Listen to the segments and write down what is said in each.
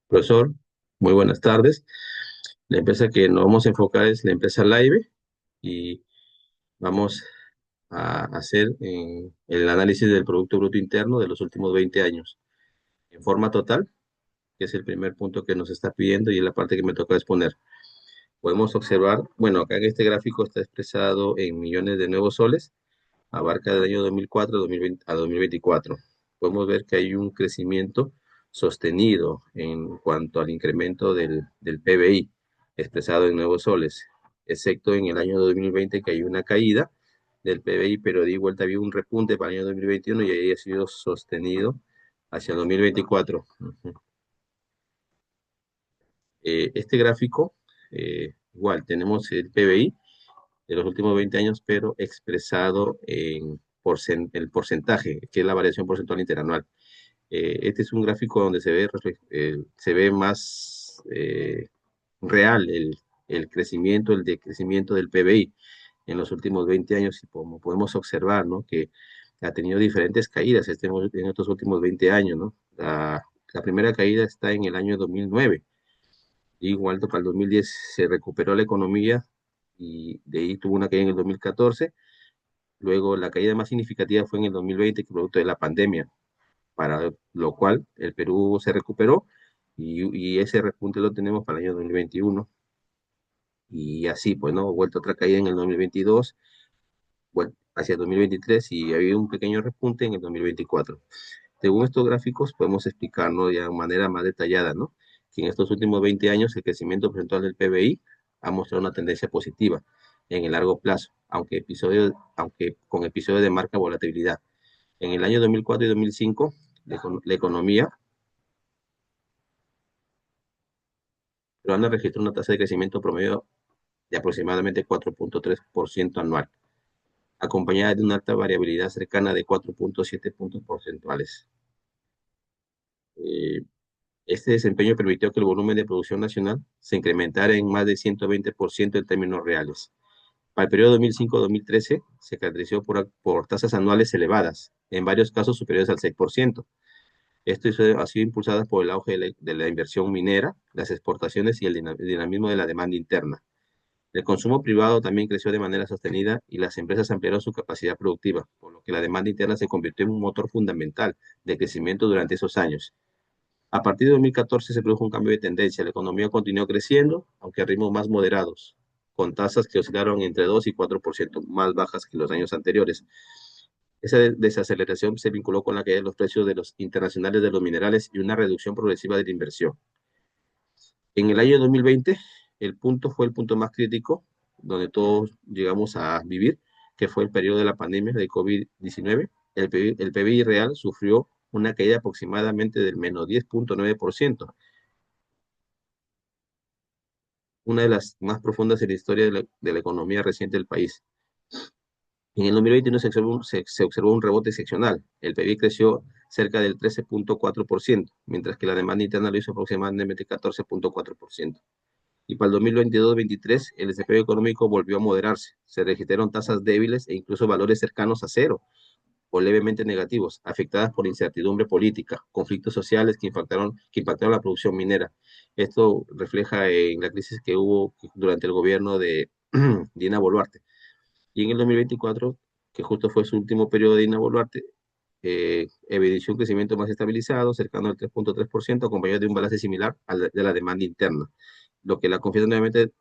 Profesor, muy buenas tardes. La empresa que nos vamos a enfocar es la empresa Laive y vamos a hacer el análisis del Producto Bruto Interno de los últimos 20 años en forma total, que es el primer punto que nos está pidiendo y es la parte que me toca exponer. Podemos observar, bueno, acá en este gráfico está expresado en millones de nuevos soles, abarca del año 2004 a 2020 a 2024. Podemos ver que hay un crecimiento sostenido en cuanto al incremento del PBI expresado en nuevos soles, excepto en el año 2020 que hay una caída del PBI, pero de vuelta había un repunte para el año 2021 y ahí ha sido sostenido hacia el 2024. Este gráfico, igual, tenemos el PBI de los últimos 20 años, pero expresado en el porcentaje, que es la variación porcentual interanual. Este es un gráfico donde se ve más real el crecimiento, el decrecimiento del PBI en los últimos 20 años y como podemos observar, ¿no? Que ha tenido diferentes caídas en estos últimos 20 años, ¿no? La primera caída está en el año 2009, igual para el 2010 se recuperó la economía y de ahí tuvo una caída en el 2014. Luego la caída más significativa fue en el 2020, producto de la pandemia, para lo cual el Perú se recuperó y ese repunte lo tenemos para el año 2021. Y así, pues, ¿no? Vuelta otra caída en el 2022, hacia el 2023 y ha habido un pequeño repunte en el 2024. Según estos gráficos, podemos explicarlo ya de manera más detallada, ¿no? Que en estos últimos 20 años el crecimiento porcentual del PBI ha mostrado una tendencia positiva en el largo plazo, aunque con episodios de marca volatilidad. En el año 2004 y 2005, la economía peruana registró una tasa de crecimiento promedio de aproximadamente 4,3% anual, acompañada de una alta variabilidad cercana de 4,7 puntos porcentuales. Eh, Este desempeño permitió que el volumen de producción nacional se incrementara en más de 120% en términos reales. Para el periodo 2005-2013 se caracterizó por tasas anuales elevadas, en varios casos superiores al 6%. Esto ha sido impulsado por el auge de la inversión minera, las exportaciones y el dinamismo de la demanda interna. El consumo privado también creció de manera sostenida y las empresas ampliaron su capacidad productiva, por lo que la demanda interna se convirtió en un motor fundamental de crecimiento durante esos años. A partir de 2014 se produjo un cambio de tendencia. La economía continuó creciendo, aunque a ritmos más moderados, con tasas que oscilaron entre 2 y 4% más bajas que los años anteriores. Esa desaceleración se vinculó con la caída de los precios de los internacionales de los minerales y una reducción progresiva de la inversión. En el año 2020, fue el punto más crítico, donde todos llegamos a vivir, que fue el periodo de la pandemia de COVID-19. El PBI real sufrió una caída aproximadamente del menos 10,9%, una de las más profundas en la historia de la economía reciente del país. En el 2021 se observó un rebote seccional. El PIB creció cerca del 13,4%, mientras que la demanda interna lo hizo aproximadamente 14,4%. Y para el 2022-23, el desempeño económico volvió a moderarse. Se registraron tasas débiles e incluso valores cercanos a cero o levemente negativos, afectadas por incertidumbre política, conflictos sociales que impactaron la producción minera. Esto refleja en la crisis que hubo durante el gobierno de Dina Boluarte. Y en el 2024, que justo fue su último periodo de Dina Boluarte, evidenció un crecimiento más estabilizado, cercano al 3,3%, acompañado de un balance similar al de la demanda interna, lo que la confiesa nuevamente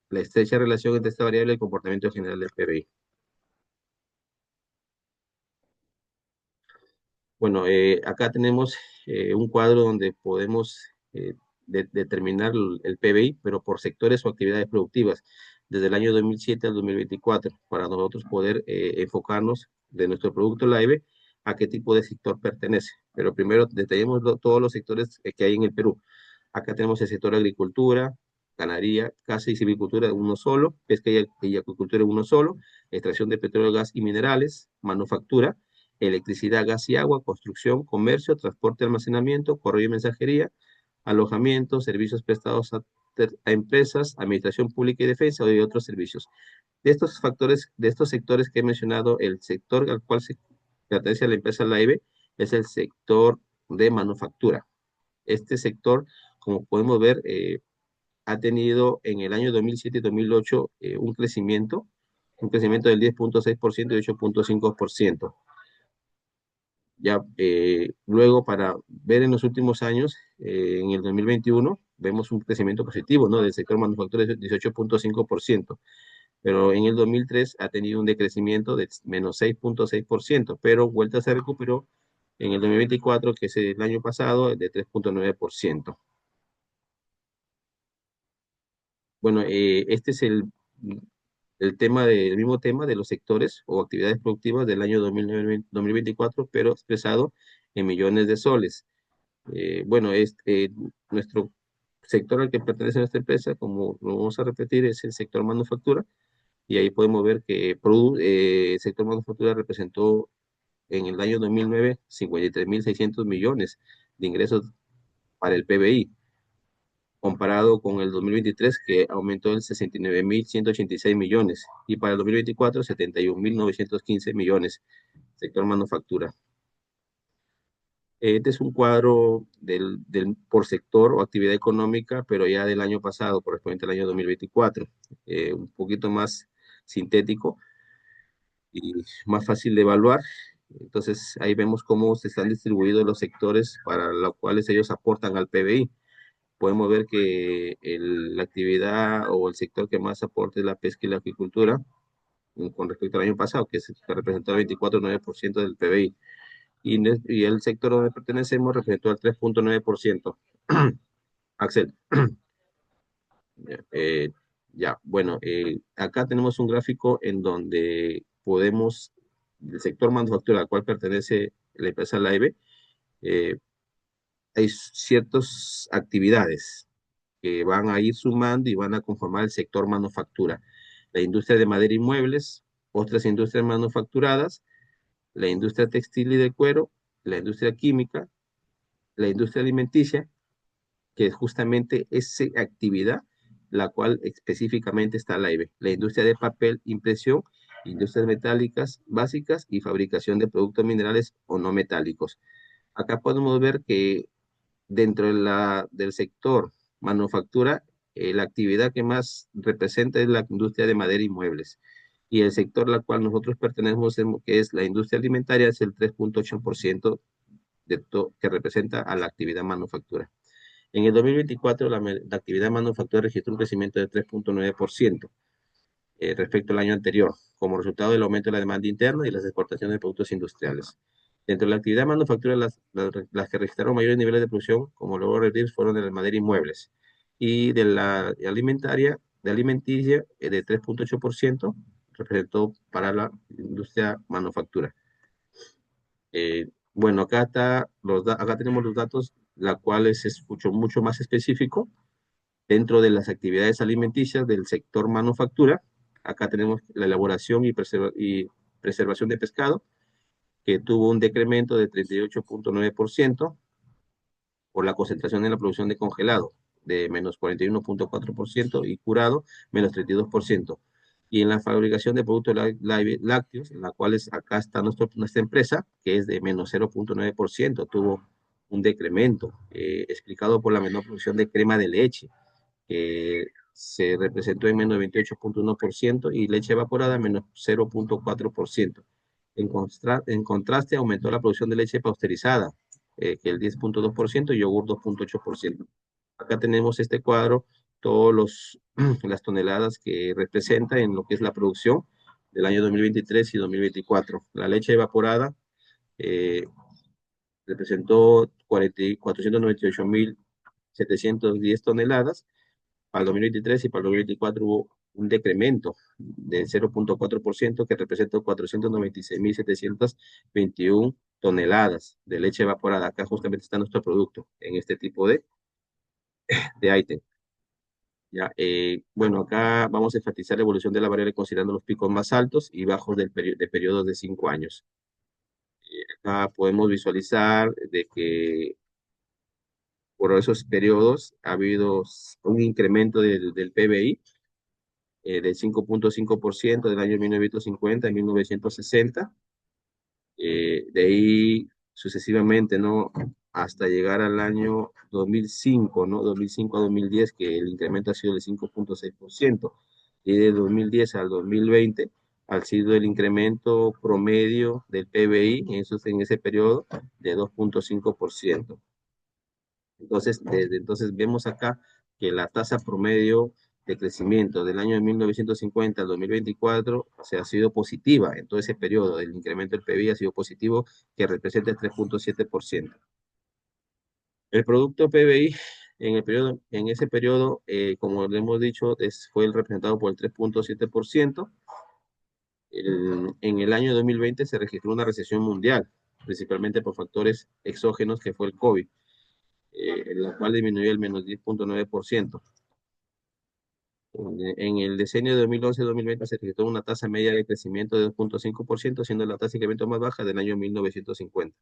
la estrecha relación entre esta variable y el comportamiento general del PBI. Bueno, acá tenemos un cuadro donde podemos determinar el PBI, pero por sectores o actividades productivas, desde el año 2007 al 2024, para nosotros poder enfocarnos de nuestro producto LAIVE a qué tipo de sector pertenece. Pero primero detallemos todos los sectores que hay en el Perú. Acá tenemos el sector agricultura, ganadería, caza y silvicultura uno solo, pesca y acuicultura uno solo, extracción de petróleo, gas y minerales, manufactura, electricidad, gas y agua, construcción, comercio, transporte, almacenamiento, correo y mensajería, alojamiento, servicios prestados a empresas, administración pública y defensa y otros servicios. De estos sectores que he mencionado, el sector al cual se pertenece a la empresa LAIVE es el sector de manufactura. Este sector, como podemos ver, ha tenido en el año 2007 y 2008 un crecimiento del 10,6% y 8,5%. Ya, luego, para ver en los últimos años, en el 2021, vemos un crecimiento positivo, ¿no? Del sector manufactura de 18,5%, pero en el 2003 ha tenido un decrecimiento de menos 6,6%, pero vuelta se recuperó en el 2024, que es el año pasado, de 3,9%. Bueno, este es el mismo tema de los sectores o actividades productivas del año 2024, pero expresado en millones de soles. Bueno, nuestro sector al que pertenece nuestra empresa, como lo vamos a repetir, es el sector manufactura, y ahí podemos ver que el sector manufactura representó en el año 2009 53.600 millones de ingresos para el PBI, comparado con el 2023, que aumentó en 69.186 millones, y para el 2024 71.915 millones, sector manufactura. Este es un cuadro por sector o actividad económica, pero ya del año pasado, correspondiente al año 2024, un poquito más sintético y más fácil de evaluar. Entonces, ahí vemos cómo se están distribuidos los sectores para los cuales ellos aportan al PBI. Podemos ver que la actividad o el sector que más aporta es la pesca y la agricultura, con respecto al año pasado, que representó el 24,9% del PBI. Y el sector donde pertenecemos representó el 3,9%. Axel, eh, ya, bueno, acá tenemos un gráfico en donde podemos, el sector manufactura al cual pertenece la empresa Laibe, eh, hay ciertas actividades que van a ir sumando y van a conformar el sector manufactura. La industria de madera y muebles, otras industrias manufacturadas, la industria textil y de cuero, la industria química, la industria alimenticia, que es justamente esa actividad la cual específicamente está la IBE, la industria de papel, impresión, industrias metálicas básicas y fabricación de productos minerales o no metálicos. Acá podemos ver que dentro del sector manufactura, la actividad que más representa es la industria de madera y muebles. Y el sector al cual nosotros pertenecemos, que es la industria alimentaria, es el 3,8% que representa a la actividad manufactura. En el 2024, la actividad manufactura registró un crecimiento de 3,9% respecto al año anterior, como resultado del aumento de la demanda interna y las exportaciones de productos industriales. Dentro de la actividad manufactura, las que registraron mayores niveles de producción, como luego repetir, fueron de la madera y muebles, y de la alimenticia, de 3,8%, representó para la industria manufactura. Bueno, acá tenemos los datos, la cual es mucho más específico dentro de las actividades alimenticias del sector manufactura. Acá tenemos la elaboración y preservación de pescado, que tuvo un decremento de 38,9% por la concentración en la producción de congelado, de menos 41,4%, y curado, menos 32%. Y en la fabricación de productos lácteos, en la cual acá está nuestra empresa, que es de menos 0,9%, tuvo un decremento explicado por la menor producción de crema de leche, que se representó en menos 28,1%, y leche evaporada menos 0,4%. En contraste, aumentó la producción de leche pasteurizada, que el 10,2%, y yogur 2,8%. Acá tenemos este cuadro, todas las toneladas que representa en lo que es la producción del año 2023 y 2024. La leche evaporada eh, representó 498.710 toneladas para el 2023, y para el 2024 hubo un decremento de 0,4%, que representa 496.721 toneladas de leche evaporada. Acá justamente está nuestro producto en este tipo de ítem. Ya, bueno, acá vamos a enfatizar la evolución de la variable considerando los picos más altos y bajos de periodos de 5 años. Acá podemos visualizar de que por esos periodos ha habido un incremento del PBI, del 5,5% del año 1950 a 1960. De ahí sucesivamente, ¿no? hasta llegar al año 2005, ¿no? 2005 a 2010, que el incremento ha sido del 5,6%, y de 2010 al 2020 ha sido el incremento promedio del PBI en ese periodo de 2,5%. Entonces, desde entonces vemos acá que la tasa promedio de crecimiento del año de 1950 al 2024 ha sido positiva en todo ese periodo. El incremento del PBI ha sido positivo, que representa el 3,7%. El producto PBI en ese periodo, como le hemos dicho, fue el representado por el 3,7%. En el año 2020 se registró una recesión mundial, principalmente por factores exógenos que fue el COVID, la cual disminuyó el menos 10,9%. En el decenio de 2011-2020 se registró una tasa media de crecimiento de 2,5%, siendo la tasa de incremento más baja del año 1950.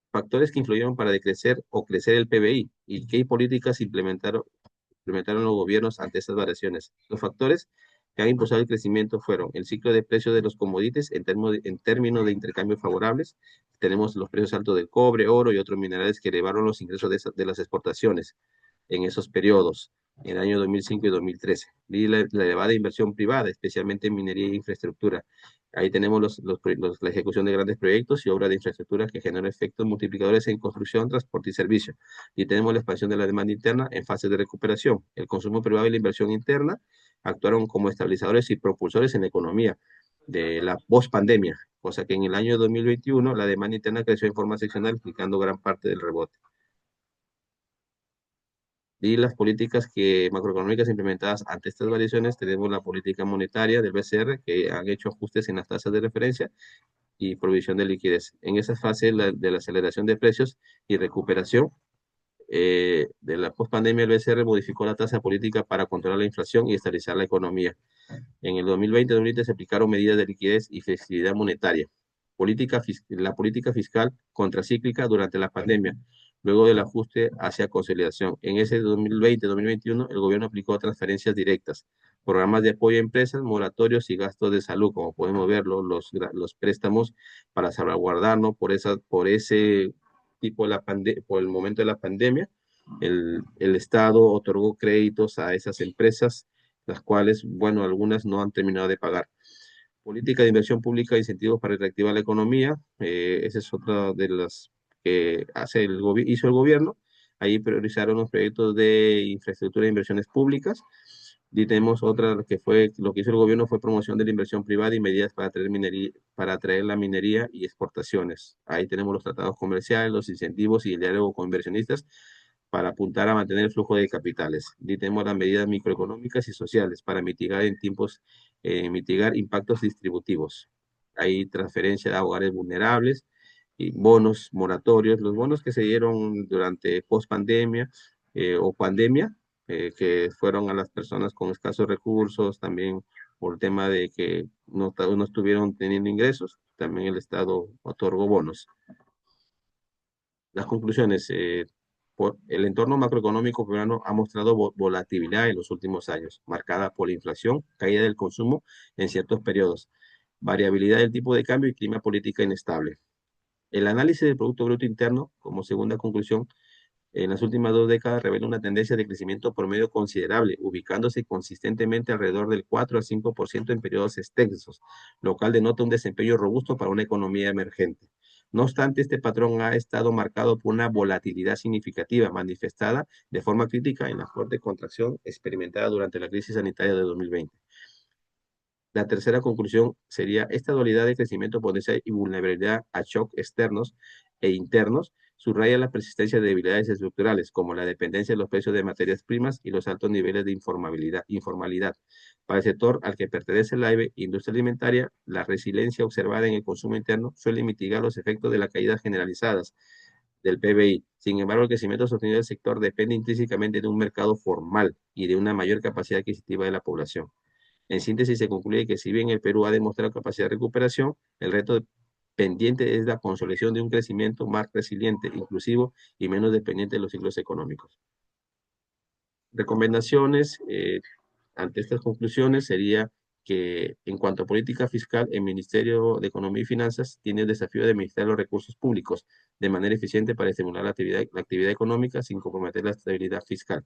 Factores que influyeron para decrecer o crecer el PBI y qué políticas implementaron los gobiernos ante estas variaciones. Los factores que han impulsado el crecimiento fueron el ciclo de precios de los commodities en términos de intercambio favorables. Tenemos los precios altos del cobre, oro y otros minerales que elevaron los ingresos de las exportaciones en esos periodos, en el año 2005 y 2013. Y la elevada inversión privada, especialmente en minería e infraestructura. Ahí tenemos la ejecución de grandes proyectos y obras de infraestructura que generan efectos multiplicadores en construcción, transporte y servicio. Y tenemos la expansión de la demanda interna en fase de recuperación. El consumo privado y la inversión interna actuaron como estabilizadores y propulsores en la economía de la post-pandemia, cosa que en el año 2021 la demanda interna creció en forma seccional, explicando gran parte del rebote. Y las políticas macroeconómicas implementadas ante estas variaciones, tenemos la política monetaria del BCR, que han hecho ajustes en las tasas de referencia y provisión de liquidez. En esa fase de la aceleración de precios y recuperación de la pospandemia, el BCR modificó la tasa política para controlar la inflación y estabilizar la economía. En el 2020-2020 se aplicaron medidas de liquidez y flexibilidad monetaria. La política fiscal contracíclica durante la pandemia, luego del ajuste hacia consolidación. En ese 2020-2021, el gobierno aplicó transferencias directas, programas de apoyo a empresas, moratorios y gastos de salud, como podemos verlo, los préstamos para salvaguardarnos por ese tipo por el momento de la pandemia. El Estado otorgó créditos a esas empresas, las cuales, bueno, algunas no han terminado de pagar. Política de inversión pública e incentivos para reactivar la economía. Esa es otra de las que hizo el gobierno. Ahí priorizaron los proyectos de infraestructura e inversiones públicas. Y tenemos otra que fue, lo que hizo el gobierno fue promoción de la inversión privada y medidas para atraer la minería y exportaciones. Ahí tenemos los tratados comerciales, los incentivos y el diálogo con inversionistas para apuntar a mantener el flujo de capitales. Y tenemos las medidas microeconómicas y sociales para mitigar impactos distributivos. Hay transferencia a hogares vulnerables y bonos moratorios, los bonos que se dieron durante post-pandemia o pandemia, que fueron a las personas con escasos recursos, también por el tema de que no estuvieron teniendo ingresos, también el Estado otorgó bonos. Las conclusiones. El entorno macroeconómico peruano ha mostrado volatilidad en los últimos años, marcada por la inflación, caída del consumo en ciertos periodos, variabilidad del tipo de cambio y clima política inestable. El análisis del Producto Bruto Interno, como segunda conclusión, en las últimas 2 décadas revela una tendencia de crecimiento promedio considerable, ubicándose consistentemente alrededor del 4 al 5% en periodos extensos, lo cual denota un desempeño robusto para una economía emergente. No obstante, este patrón ha estado marcado por una volatilidad significativa, manifestada de forma crítica en la fuerte contracción experimentada durante la crisis sanitaria de 2020. La tercera conclusión sería esta dualidad de crecimiento potencial y vulnerabilidad a shocks externos e internos subraya la persistencia de debilidades estructurales, como la dependencia de los precios de materias primas y los altos niveles de informalidad. Para el sector al que pertenece la industria alimentaria, la resiliencia observada en el consumo interno suele mitigar los efectos de las caídas generalizadas del PBI. Sin embargo, el crecimiento sostenido del sector depende intrínsecamente de un mercado formal y de una mayor capacidad adquisitiva de la población. En síntesis, se concluye que si bien el Perú ha demostrado capacidad de recuperación, el reto pendiente es la consolidación de un crecimiento más resiliente, inclusivo y menos dependiente de los ciclos económicos. Recomendaciones ante estas conclusiones sería que en cuanto a política fiscal, el Ministerio de Economía y Finanzas tiene el desafío de administrar los recursos públicos de manera eficiente para estimular la actividad económica sin comprometer la estabilidad fiscal.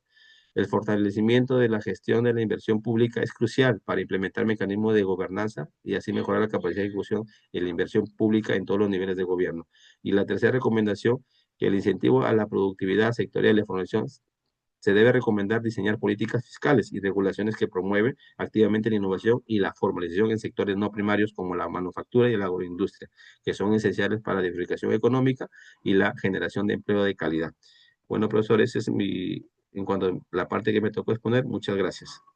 El fortalecimiento de la gestión de la inversión pública es crucial para implementar mecanismos de gobernanza y así mejorar la capacidad de ejecución de la inversión pública en todos los niveles de gobierno. Y la tercera recomendación, que el incentivo a la productividad sectorial de formación se debe recomendar diseñar políticas fiscales y regulaciones que promueven activamente la innovación y la formalización en sectores no primarios como la manufactura y la agroindustria, que son esenciales para la diversificación económica y la generación de empleo de calidad. Bueno, profesor, ese es en cuanto a la parte que me tocó exponer. Muchas gracias.